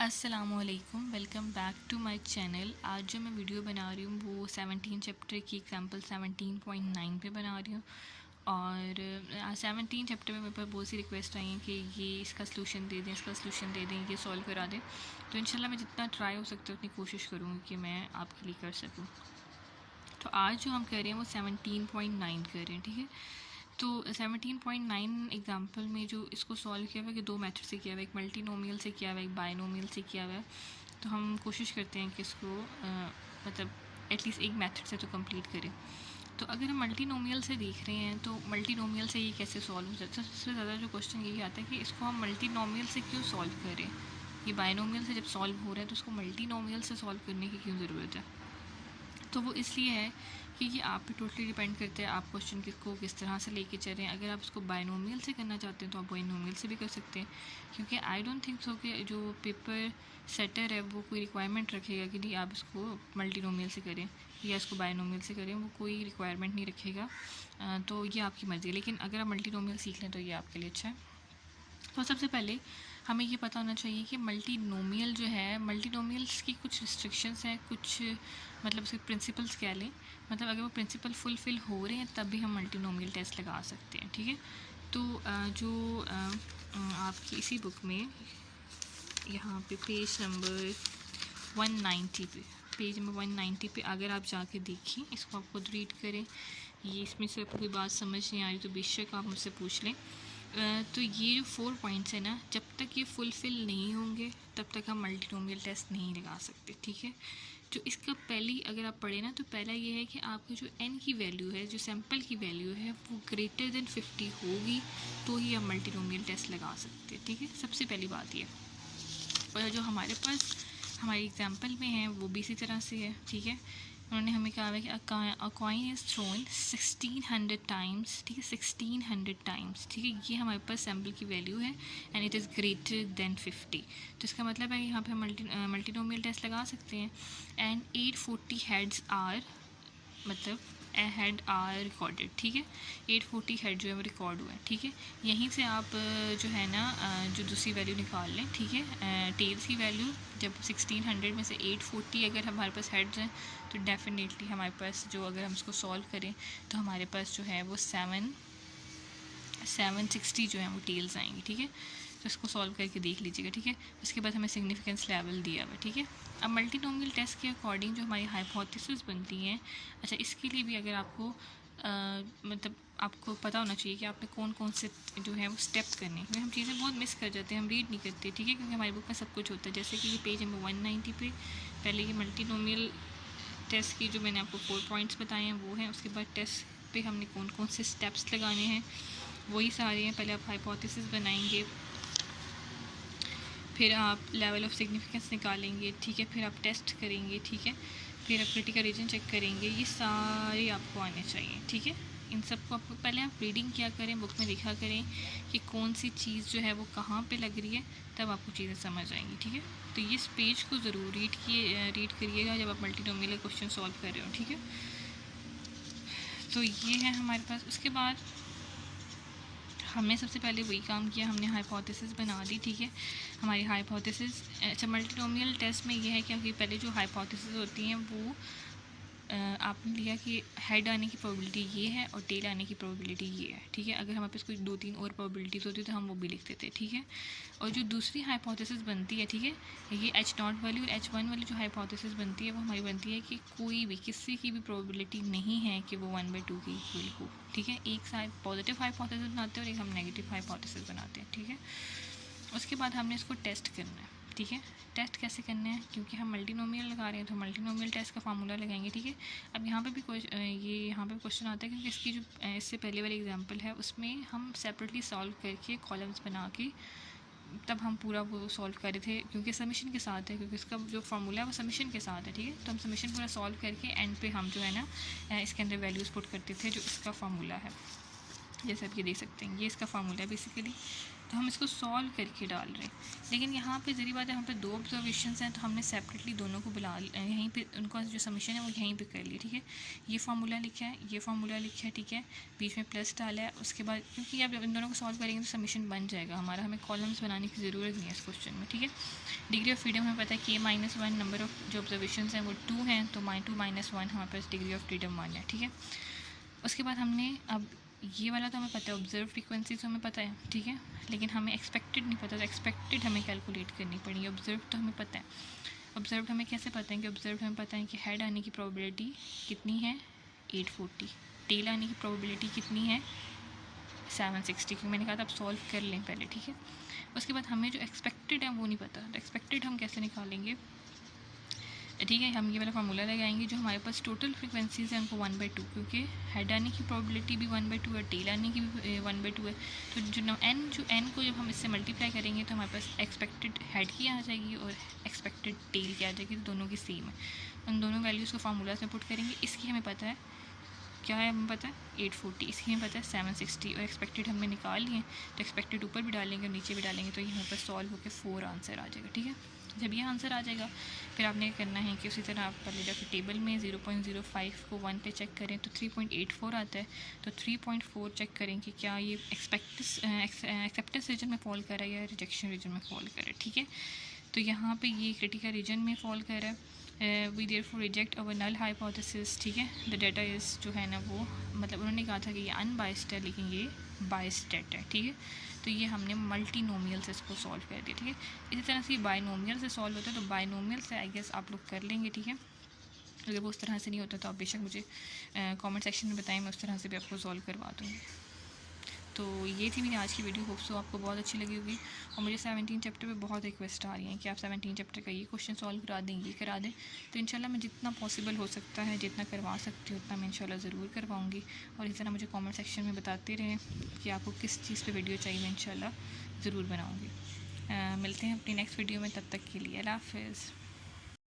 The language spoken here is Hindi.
अस्सलामुअलैकुम, welcome back to my channel. आज जो मैं वीडियो बना रही हूँ वो 17 चैप्टर की एग्जांपल 17.9 पे बना रही हूँ। और 17 चैप्टर में मेरे पास बहुत सी रिक्वेस्ट आई हैं कि ये इसका सलूशन दे दें, इसका सलूशन दे दें, ये सॉल्व करा दें। तो इंशाल्लाह मैं जितना ट्राई हो सकता है उतनी कोशिश करूँगी कि मैं आपके लिए कर सकूँ। तो आज जो हम कर रहे हैं वो 17.9 कर रहे हैं, ठीक है। तो 17.9 एग्जांपल में जो इसको सॉल्व किया हुआ है कि दो मेथड से किया हुआ है, एक मल्टीनोमियल से किया हुआ है, एक बायनोमियल से किया हुआ है। तो हम कोशिश करते हैं कि इसको मतलब एटलीस्ट एक मेथड से तो कंप्लीट करें। तो अगर हम मल्टीनोमियल से देख रहे हैं तो मल्टीनोमियल से ये कैसे सॉल्व हो जाता है। सबसे ज़्यादा जो क्वेश्चन यही आता है कि इसको हम मल्टीनोमियल से क्यों सॉल्व करें। ये बायनोमियल से जब सॉल्व हो रहा है तो उसको मल्टीनोमियल से सॉल्व करने की क्यों ज़रूरत है। तो वो इसलिए है कि ये आप पे टोटली डिपेंड करते हैं आप क्वेश्चन को किस तरह से लेके चल रहे हैं। अगर आप इसको बायनोमियल से करना चाहते हैं तो आप बायनोमियल से भी कर सकते हैं, क्योंकि आई डोंट थिंक सो कि जो पेपर सेटर है वो कोई रिक्वायरमेंट रखेगा कि नहीं आप इसको मल्टीनोमियल से करें या इसको बायनोमियल से करें, वो कोई रिक्वायरमेंट नहीं रखेगा। तो ये आपकी मर्ज़ी है, लेकिन अगर आप मल्टीनोमियल सीख लें तो ये आपके लिए अच्छा है। तो सबसे पहले हमें ये पता होना चाहिए कि मल्टीनोमियल जो है, मल्टीनोमियल्स की कुछ रिस्ट्रिक्शंस हैं, कुछ मतलब उसके प्रिंसिपल्स क्या लें, मतलब अगर वो प्रिंसिपल फुलफ़िल हो रहे हैं तब भी हम मल्टीनोमियल टेस्ट लगा सकते हैं, ठीक है। तो जो आपकी इसी बुक में यहाँ पे पेज नंबर 190 पे, पेज नंबर 190 पे अगर आप जाके देखिए, इसको आप खुद रीड करें। ये इसमें से आपको कोई बात समझ नहीं आ रही तो बेशक आप मुझसे पूछ लें। तो ये जो 4 पॉइंट्स है ना, जब तक ये फुलफ़िल नहीं होंगे तब तक हम मल्टीनोमियल टेस्ट नहीं लगा सकते, ठीक है। जो इसका पहली अगर आप पढ़ें ना तो पहला ये है कि आपकी जो n की वैल्यू है, जो सैम्पल की वैल्यू है, वो ग्रेटर देन 50 होगी तो ही हम मल्टीनोमियल टेस्ट लगा सकते हैं, ठीक है। सबसे पहली बात ये। और जो हमारे पास हमारी एग्जाम्पल में है वो भी इसी तरह से है, ठीक है। उन्होंने हमें कहा है कि अ कॉइन इज़ थ्रोन 1600 टाइम्स, ठीक है, 1600 टाइम्स, ठीक है। ये हमारे पास सैम्पल की वैल्यू है and it is greater than 50। तो इसका मतलब है कि यहाँ पे हम मल्टीनोमियल टेस्ट लगा सकते हैं। एंड 840 हेड्स आर, मतलब हेड आर रिकॉर्डेड, ठीक है। 840 हेड जो है वो रिकॉर्ड हुआ है, ठीक है। यहीं से आप जो है ना जो दूसरी वैल्यू निकाल लें, ठीक है। टेल्स की वैल्यू जब 1600 में से 840 अगर हमारे पास हेड्स हैं तो डेफिनेटली हमारे पास जो, अगर हम इसको सॉल्व करें तो हमारे पास जो है वो 760 जो है वो टेल्स आएंगी, ठीक है। तो इसको सॉल्व करके देख लीजिएगा, ठीक है। उसके बाद हमें सिग्निफिकेंस लेवल दिया हुआ है, ठीक है। अब मल्टीनोमियल टेस्ट के अकॉर्डिंग जो हमारी हाइपोथेसिस बनती हैं, अच्छा इसके लिए भी अगर आपको मतलब आपको पता होना चाहिए कि आपने कौन कौन से जो है वो स्टेप्स करने हैं, क्योंकि हम चीज़ें बहुत मिस कर जाते हैं, हम रीड नहीं करते, ठीक है, क्योंकि हमारी बुक में सब कुछ होता है। जैसे कि ये पेज नंबर 190 पे पहले ये मल्टीनोमियल टेस्ट की जो मैंने आपको 4 पॉइंट्स बताए हैं वो हैं। उसके बाद टेस्ट पे हमने कौन कौन से स्टेप्स लगाने हैं वही सारे हैं। पहले आप हाइपोथेसिस बनाएंगे, फिर आप लेवल ऑफ सिग्निफिकेंस निकालेंगे, ठीक है, फिर आप टेस्ट करेंगे, ठीक है, फिर आप क्रिटिकल रीजन चेक करेंगे। ये सारे आपको आने चाहिए, ठीक है। इन सबको आपको पहले आप रीडिंग क्या करें, बुक में लिखा करें कि कौन सी चीज़ जो है वो कहाँ पे लग रही है, तब आपको चीज़ें समझ आएंगी, ठीक है। तो ये इस पेज को ज़रूर रीड करिएगा जब आप मल्टीनोमियल क्वेश्चन सॉल्व कर रहे हो, ठीक है। तो ये है हमारे पास। उसके बाद हमने सबसे पहले वही काम किया, हमने हाइपोथेसिस बना दी, ठीक है। हमारी हाइपोथेसिस, अच्छा मल्टीनोमियल टेस्ट में ये है कि आपकी पहले जो हाइपोथेसिस होती हैं वो आपने लिया कि हेड आने की प्रोबेबिलिटी ये है और टेल आने की प्रोबेबिलिटी ये है, ठीक है। अगर हमारे पास कोई 2-3 और प्रोबेबिलिटीज़ होती तो हम वो भी लिख देते, ठीक है। और जो दूसरी हाइपोथेसिस बनती है, ठीक है, ये H0 वाली और H1 वाली जो हाइपोथेसिस बनती है वो हमारी बनती है कि कोई भी, किसी की भी प्रोबेबिलिटी नहीं है कि वो 1/2 के इक्वल हो, ठीक है। एक साइड पॉजिटिव हाइपोथेसिस बनाते हैं और एक हम नेगेटिव हाइपोथेसिस बनाते हैं, ठीक है। उसके बाद हमने इसको टेस्ट करना है, ठीक है। टेस्ट कैसे करना है, क्योंकि हम मल्टीनोमियल लगा रहे हैं तो मल्टीनोमियल टेस्ट का फार्मूला लगाएंगे, ठीक है। अब यहाँ पे भी ये यहाँ पे क्वेश्चन आता है क्योंकि इसकी जो इससे पहले वाली एग्जांपल है उसमें हम सेपरेटली सॉल्व करके कॉलम्स बना के तब हम पूरा वो सॉल्व कर रहे थे, क्योंकि सबमिशन के साथ है, क्योंकि इसका जो फार्मूला है वो सबमिशन के साथ है, ठीक है। तो हम सबमिशन पूरा सॉल्व करके एंड पे हम जो है ना इसके अंदर वैल्यूज़ पुट करते थे जो इसका फार्मूला है। जैसे आप ये देख सकते हैं, ये इसका फार्मूला है बेसिकली, तो हम इसको सॉल्व करके डाल रहे हैं। लेकिन यहाँ पे ज़री बात है, यहाँ पे 2 ऑब्जर्वेशंस हैं, तो हमने सेपरेटली दोनों को बुला यहीं पे उनका जो समीशन है वो यहीं पे कर लिया, ठीक है। ये फार्मूला लिखा है, ये फार्मूला लिखा है, ठीक है, बीच में प्लस डाला है। उसके बाद क्योंकि अब इन दोनों को सॉल्व करेंगे तो समीशन बन जाएगा हमारा, हमें कॉलम्स बनाने की ज़रूरत नहीं है इस क्वेश्चन में, ठीक है। डिग्री ऑफ फ्रीडम हमें पता है कि -1 नंबर ऑफ जो ऑब्जर्वेशन हैं वो 2 हैं, तो -2 - 1 हमारे पास डिग्री ऑफ फ्रीडम 1 है, ठीक है। उसके बाद हमने अब ये वाला तो हमें पता है, ऑब्जर्व फ्रीक्वेंसी तो हमें पता है, ठीक है, लेकिन हमें एक्सपेक्टेड नहीं पता, तो एक्सपेक्टेड हमें कैलकुलेट करनी पड़ेगी। ऑब्जर्व तो हमें पता है, ऑब्जर्व हमें कैसे पता है कि ऑब्जर्व हमें पता है कि हेड आने की प्रोबेबिलिटी कितनी है 840, टेल आने की प्रोबेबिलिटी कितनी है 760, क्योंकि मैंने कहा था आप सॉल्व कर लें पहले, ठीक है। उसके बाद हमें जो एक्सपेक्टेड है वो नहीं पता, तो एक्सपेक्टेड हम कैसे निकालेंगे, ठीक है। हम ये वाला फार्मूला लगाएंगे, जो हमारे पास टोटल फ्रिक्वेंसीज़ हैं उनको 1/2, क्योंकि हेड आने की प्रोबेबिलिटी भी 1/2 है, टेल आने की भी 1/2 है। तो जो एन को जब हम इससे मल्टीप्लाई करेंगे तो हमारे पास एक्सपेक्टेड हेड की आ जाएगी और एक्सपेक्टेड टेल की आ जाएगी, तो दोनों की सेम है। उन दोनों वैल्यूज़ को फार्मूलाज में पुट करेंगे। इसकी हमें पता है क्या है, हमें पता है 840, इसकी हमें पता है 760, और एक्सपेक्टेड हमने निकाल लिए, तो एक्सपेक्टेड ऊपर भी डालेंगे और नीचे भी डालेंगे, तो ये हमारे पास सॉल्व होकर 4 आंसर आ जाएगा, ठीक है। जब ये आंसर आ जाएगा फिर आपने करना है कि उसी तरह आप पहले जाकर टेबल में 0.05 को 1 पे चेक करें तो 3.84 आता है, तो 3.4 चेक करें कि क्या ये एक्सेप्टेंस रीजन में फॉल कर रहा है या रिजेक्शन रीजन में फॉल कर रहा है, ठीक है। तो यहाँ पे ये क्रिटिकल रीजन में फॉल कर रहा है। We therefore reject our null hypothesis, ठीक है। द डाटा इज़ जो है ना वो, मतलब उन्होंने कहा था कि ये अनबाइस्ड है लेकिन ये बाइस्ड डाटा है, ठीक है। तो ये हमने मल्टीनोमियल से इसको सॉल्व कर दिया, ठीक है। इसी तरह से ये बाइनोमियल से सॉल्व होता है, तो बाइनोमियल से आई गेस आप लोग कर लेंगे, ठीक है। अगर वो उस तरह से नहीं होता तो आप बेशक मुझे कमेंट सेक्शन में बताएं, मैं उस तरह से भी आपको सॉल्व करवा दूँगी। तो ये थी मेरी आज की वीडियो, होप सो आपको बहुत अच्छी लगी होगी। और मुझे 17 चैप्टर पे बहुत रिक्वेस्ट आ रही हैं कि आप 17 चैप्टर का ये क्वेश्चन सॉल्व करा दें, ये करा दें। तो इंशाल्लाह मैं जितना पॉसिबल हो सकता है, जितना करवा सकती हूँ उतना मैं इंशाल्लाह ज़रूर करवाऊँगी। और इस तरह मुझे कमेंट सेक्शन में बताते रहें कि आपको किस चीज़ पर वीडियो चाहिए, मैं इंशाल्लाह ज़रूर बनाऊँगी। मिलते हैं अपनी नेक्स्ट वीडियो में, तब तक के लिए अल्लाह हाफ़िज़।